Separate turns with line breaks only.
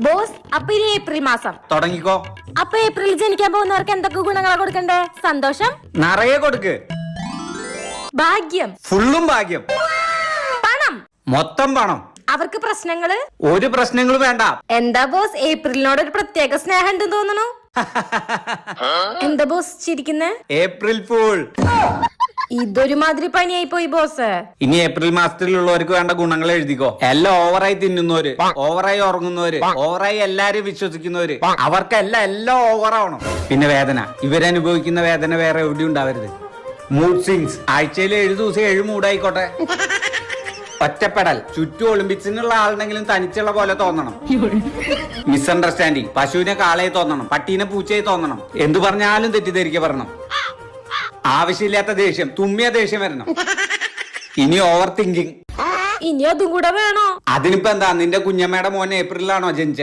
Boss, അപ്പൊ ഇനി April മാസം
തുടങ്ങിക്കോ.
അപ്പൊ ഏപ്രിൽ ജനിക്കാൻ പോകുന്നവർക്ക് എന്തൊക്കെ ഗുണങ്ങളാ കൊടുക്കണ്ടേ? സന്തോഷം,
നിറയെ കൊടുക്ക്.
ഭാഗ്യം,
ഫുള്ളും ഭാഗ്യം,
പണം,
മൊത്തം പണം.
അവർക്ക് പ്രശ്നങ്ങള്?
ഒരു പ്രശ്നങ്ങളും വേണ്ട.
എന്താ ബോസ്, ഏപ്രിലിനോട് ഒരു പ്രത്യേക സ്നേഹം ഉണ്ടെന്ന് തോന്നണു. എന്താ ബോസ് ചിരിക്കുന്നേ?
April fool.
ഇതൊരു മാതിരി പണിയായി പോയി ബോസ്.
ഇനി ഏപ്രിൽ മാസത്തിലുള്ളവർക്ക് വേണ്ട ഗുണങ്ങൾ എഴുതിക്കോ. എല്ലാം ഓവറായി തിന്നുന്നവര്, ഓവറായി ഉറങ്ങുന്നവര്, ഓവറായി എല്ലാരും വിശ്വസിക്കുന്നവര്, അവർക്കെല്ലാം എല്ലാം ഓവറാവണം. പിന്നെ വേദന, ഇവരനുഭവിക്കുന്ന വേദന വേറെ എവിടെ ഉണ്ടാവരുത്. മൂഡ് സ്വിങ്സ്, ആഴ്ചയിൽ 7 ദിവസം 7 മൂഡായിക്കോട്ടെ. ഒറ്റപ്പെടൽ, ചുറ്റും ഒളിമ്പിക്സിനുള്ള ആളുണ്ടെങ്കിലും തനിച്ചുള്ള പോലെ തോന്നണം. മിസ്അണ്ടർസ്റ്റാൻഡിങ്, പശുവിനെ കാളയെ തോന്നണം, പട്ടീനെ പൂച്ചയെ തോന്നണം. എന്തു പറഞ്ഞാലും തെറ്റിദ്ധരിക്ക പറയണം. ആവശ്യമില്ലാത്ത ദേഷ്യം, തുമ്മിയ ദേഷ്യം വരണം. ഇനി ഓവർ തിങ്കിങ്.
ഇനി അതും കൂടെ വേണോ?
അതിനിപ്പോ എന്താ, നിന്റെ കുഞ്ഞമ്മയുടെ മോൻ ഏപ്രിലാണോ ജനിച്ചത്?